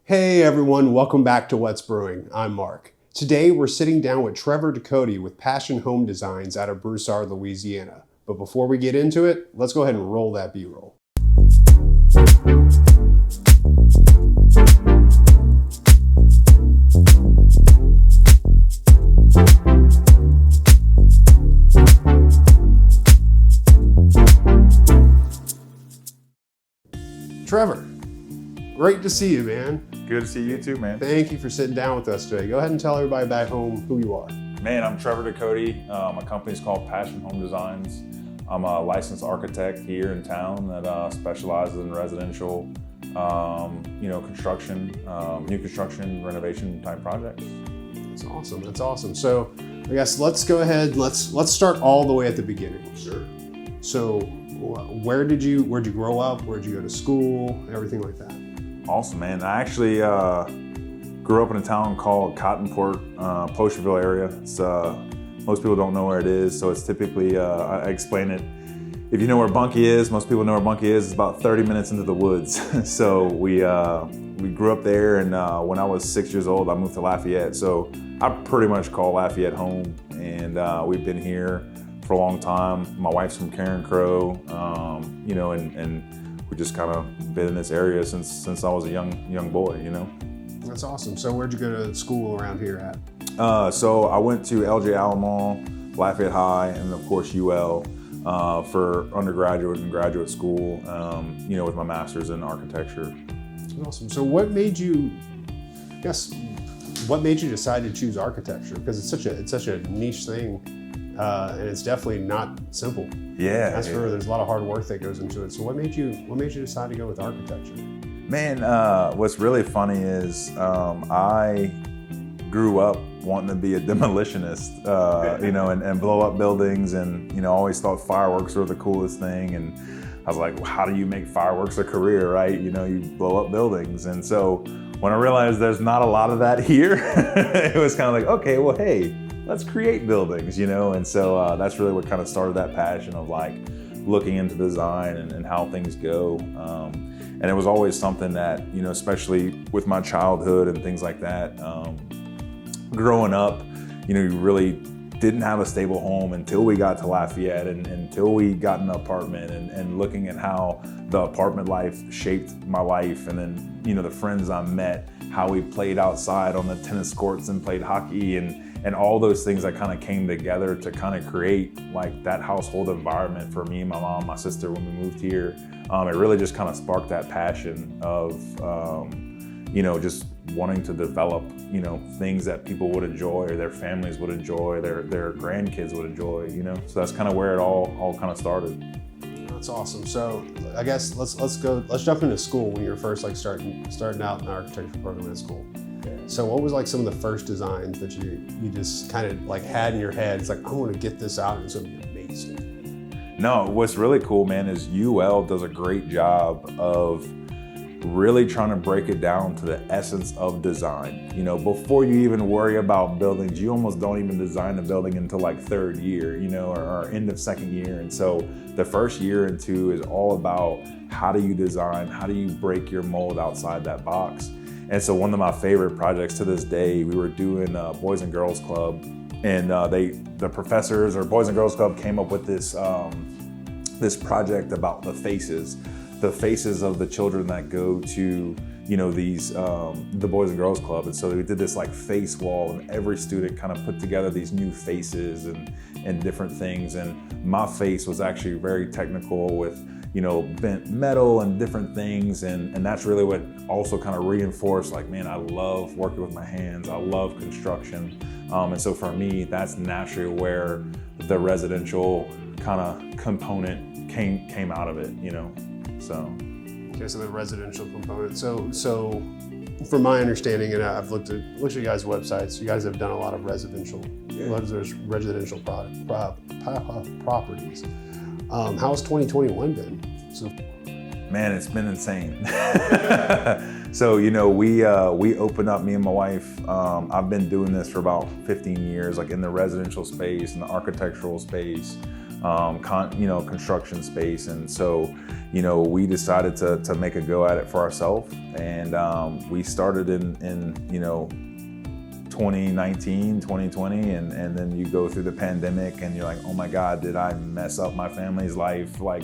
Hey everyone, welcome back to What's Brewing. I'm Mark. Today we're sitting down with Trevor DuCote with Passion Home Designs out of Broussard, Louisiana. But before we get into it, let's go ahead and roll that B-roll. Trevor, great to see you, man. Good to see you too, man. Thank you for sitting down with us today. Go ahead and tell everybody back home who you are. Man, I'm Trevor DuCote. My company's called Passion Home Designs. I'm a licensed architect here in town that specializes in residential, construction, new construction, renovation type projects. That's awesome. That's awesome. So, I guess let's go ahead. Let's start all the way at the beginning. Sure. So, where'd you grow up? Where'd you go to school? Everything like that. Awesome, man. I actually grew up in a town called Cottonport, Posterville area. It's, most people don't know where it is, so it's typically, I explain it, if you know where Bunkie is, most people know where Bunkie is, it's about 30 minutes into the woods. So we grew up there, and when I was 6 years old, I moved to Lafayette. So I pretty much call Lafayette home, and we've been here for a long time. My wife's from Karen Crow, and we just kind of been in this area since I was a young boy, That's awesome. So where'd you go to school around here at? So I went to LJ Alamo, Lafayette High, and of course UL for undergraduate and graduate school, with my master's in architecture. Awesome. So what made you decide to choose architecture? Because it's such a niche thing, and it's definitely not simple. Yeah. There's a lot of hard work that goes into it. So what made you decide to go with architecture? Man, what's really funny is I grew up wanting to be a demolitionist, and blow up buildings, and always thought fireworks were the coolest thing. And I was like, well, how do you make fireworks a career, right? You blow up buildings. And so when I realized there's not a lot of that here, it was kind of like, okay, well, hey, let's create buildings, And so that's really what kind of started that passion of like looking into design and how things go. And it was always something that, especially with my childhood and things like that, growing up, you really didn't have a stable home until we got to Lafayette and until we got an apartment and looking at how the apartment life shaped my life. And then, the friends I met, how we played outside on the tennis courts and played hockey and all those things that kind of came together to kind of create like that household environment for me, my mom, my sister when we moved here. It really just kind of sparked that passion of, just wanting to develop, things that people would enjoy or their families would enjoy, their grandkids would enjoy, So that's kind of where it all kind of started. That's awesome. So I guess let's jump into school when you were first like starting out in the architecture program at school. So what was like some of the first designs that you just kind of like had in your head? It's like, I want to get this out and it's going to be amazing. No, what's really cool, man, is UL does a great job of really trying to break it down to the essence of design. Before you even worry about buildings, you almost don't even design a building until like third year, or end of second year. And so the first year and two is all about how do you design, how do you break your mold outside that box. And so one of my favorite projects to this day, we were doing Boys and Girls Club, and the professors or Boys and Girls Club came up with this this project about the faces of the children that go to these the Boys and Girls Club. And so we did this like face wall, and every student kind of put together these new faces and different things. And my face was actually very technical with bent metal and different things. And that's really what also kind of reinforced like, man, I love working with my hands. I love construction. And so for me, that's naturally where the residential kind of component came out of it, so. Okay, so the residential component. So from my understanding, and I've looked at you guys' websites, you guys have done a lot of residential properties. How's 2021 been? So, man, it's been insane. So, we opened up, me and my wife, I've been doing this for about 15 years, like in the residential space, in the architectural space. construction space. And so, we decided to make a go at it for ourselves. And we started in 2019, 2020, and then you go through the pandemic and you're like, oh my God, did I mess up my family's life? Like,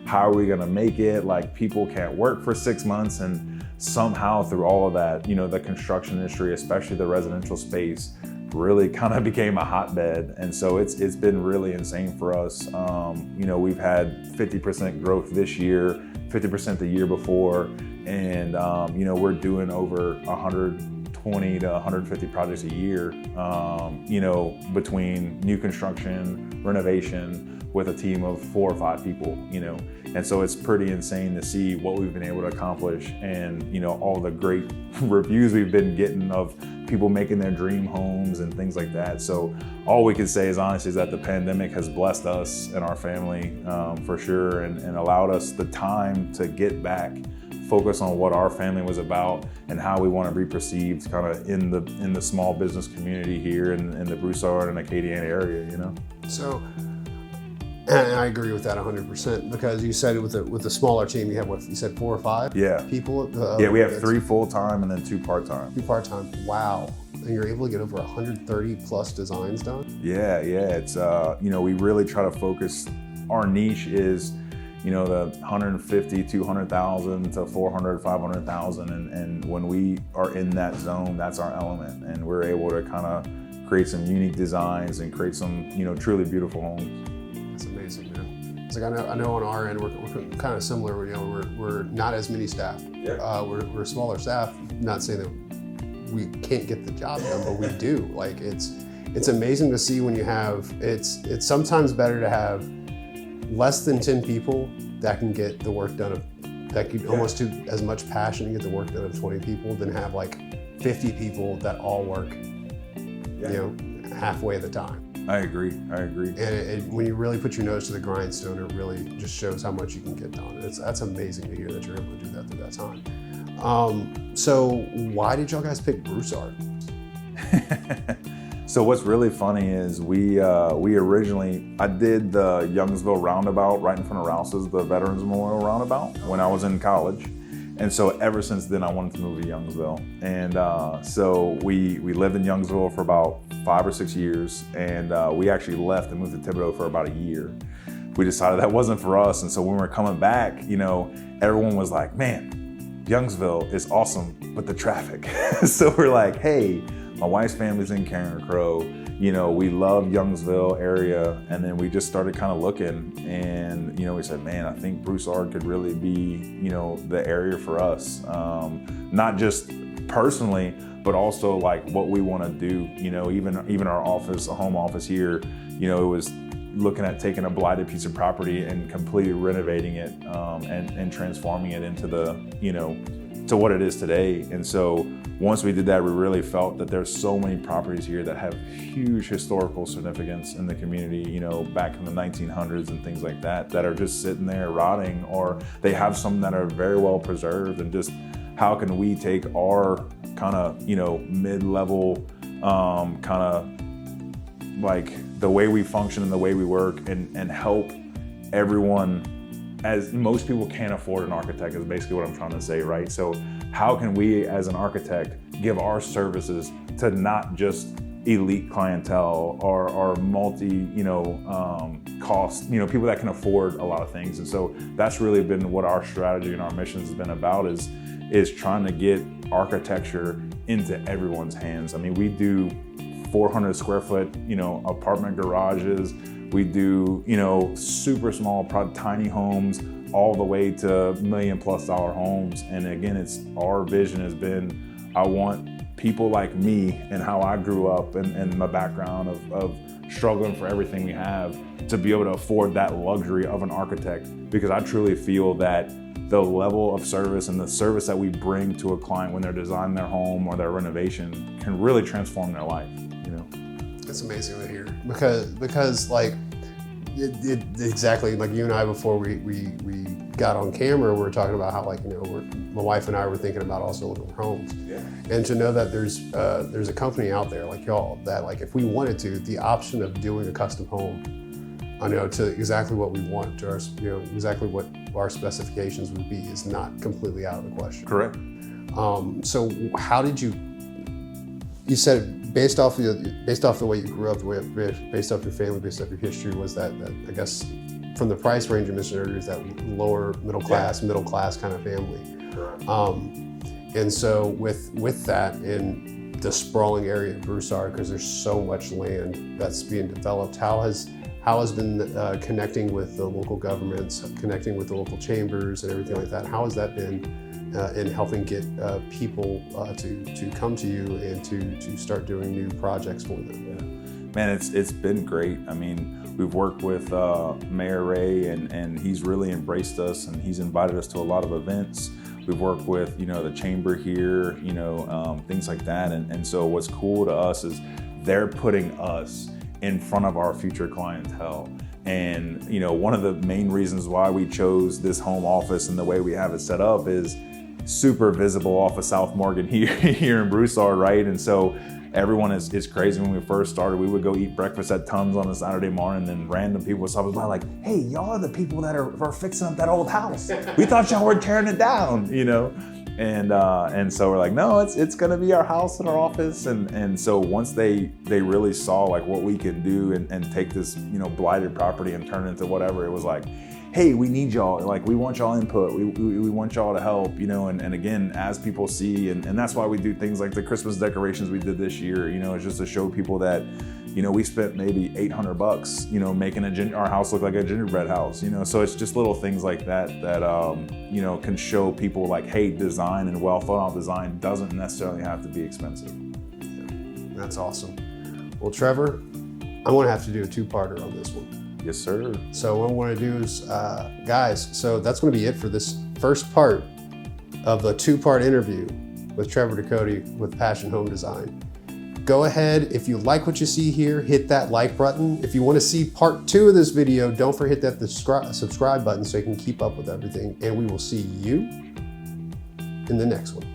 how are we gonna make it? Like, people can't work for 6 months. And somehow through all of that, the construction industry, especially the residential space, really kind of became a hotbed. And so it's been really insane for us. We've had 50% growth this year, 50% the year before. And, we're doing over 120 to 150 projects a year, between new construction, renovation, with a team of 4 or 5 people, And so it's pretty insane to see what we've been able to accomplish, and, all the great reviews we've been getting of people making their dream homes and things like that. So all we can say is honestly is that the pandemic has blessed us and our family for sure, and allowed us the time to get back, focus on what our family was about and how we want to be perceived kind of in the small business community here in the Broussard and Acadiana area, So, and I agree with that 100%, because you said with the smaller team, you have what you said, 4 or 5 people? We have 3 full-time and then 2 part-time. 2 part-time, wow. And you're able to get over 130 plus designs done? Yeah, it's, we really try to focus, our niche is, the 150, 200,000 to 400, 500,000. And when we are in that zone, that's our element. And we're able to kind of create some unique designs and create some, truly beautiful homes. That's amazing, man. It's like, I know on our end, we're kind of similar. We're not as many staff. Yeah. We're smaller staff. Not saying that we can't get the job done, but we do. Like, it's amazing to see when you have, it's sometimes better to have less than 10 people that can get the work done, that could almost do as much passion and get the work done of 20 people than have like 50 people that all work, halfway of the time. I agree. And when you really put your nose to the grindstone, it really just shows how much you can get done. That's amazing to hear that you're able to do that through that time. So why did y'all guys pick Broussard? So what's really funny is we originally, I did the Youngsville roundabout right in front of Rouse's, the Veterans Memorial roundabout, when I was in college. And so ever since then, I wanted to move to Youngsville. And so we lived in Youngsville for about 5 or 6 years. And we actually left and moved to Thibodeau for about a year. We decided that wasn't for us. And so when we were coming back, everyone was like, man, Youngsville is awesome, but the traffic. So we're like, hey, my wife's family's in Karen Crow. We love Youngsville area. And then we just started kind of looking, and, we said, man, I think Broussard could really be, the area for us. Not just personally, but also like what we want to do. Even our office, a home office here, it was looking at taking a blighted piece of property and completely renovating it, and transforming it into to what it is today. And so once we did that, we really felt that there's so many properties here that have huge historical significance in the community, back in the 1900s and things like that are just sitting there rotting, or they have some that are very well preserved. And just how can we take our kind of, mid-level, kind of like the way we function and the way we work, and help everyone, as most people can't afford an architect, is basically what I'm trying to say, right? So how can we as an architect give our services to not just elite clientele or multi, cost, people that can afford a lot of things? And so that's really been what our strategy and our mission has been about, is trying to get architecture into everyone's hands. I mean, we do 400 square foot, apartment garages. We do, super small, tiny homes, all the way to $1 million+ homes. And again, our vision has been, I want people like me and how I grew up and my background of struggling for everything we have, to be able to afford that luxury of an architect, because I truly feel that the level of service and the service that we bring to a client when they're designing their home or their renovation can really transform their life. It's amazing to hear, because like exactly like you and I, before we got on camera, we were talking about how, like, my wife and I were thinking about also looking for homes. Yeah. And to know that there's a company out there like y'all that, like, if we wanted to, the option of doing a custom home I know to exactly what we want to our, exactly what our specifications would be is not completely out of the question. Correct. So how did you said based off the way you grew up, based off your family, based off your history, was that I guess from the price range of Missionary is that lower middle class kind of family. And so with that in the sprawling area of Broussard, because there's so much land that's being developed, how has been connecting with the local governments, connecting with the local chambers and everything like that? How has that been in helping get people to come to you and to start doing new projects for them? Yeah. Man, it's been great. I mean, we've worked with Mayor Ray, and he's really embraced us, and he's invited us to a lot of events. We've worked with, the chamber here, things like that. And so what's cool to us is they're putting us in front of our future clientele. And, one of the main reasons why we chose this home office and the way we have it set up is super visible off of South Morgan here in Broussard, right? And so everyone is crazy. When we first started, we would go eat breakfast at Tons on a Saturday morning, and random people would stop us by like, hey, y'all are the people that are fixing up that old house. We thought y'all were tearing it down, And so we're like, no, it's gonna be our house and our office. And so once they really saw like what we could do and take this, blighted property and turn it into whatever, it was like, hey, we need y'all, like we want y'all input, we want y'all to help, and again, as people see, and that's why we do things like the Christmas decorations we did this year, it's just to show people that, we spent maybe $800, making our house look like a gingerbread house, so it's just little things like that can show people like, hey, design and well thought out design doesn't necessarily have to be expensive. Yeah, that's awesome. Well, Trevor, I'm gonna have to do a two-parter on this one. Yes, sir. So what I want to do is, guys, so that's going to be it for this first part of the two-part interview with Trevor DuCote with Passion Home Design. Go ahead, if you like what you see here, hit that like button. If you want to see part 2 of this video, don't forget that subscribe button so you can keep up with everything. And we will see you in the next one.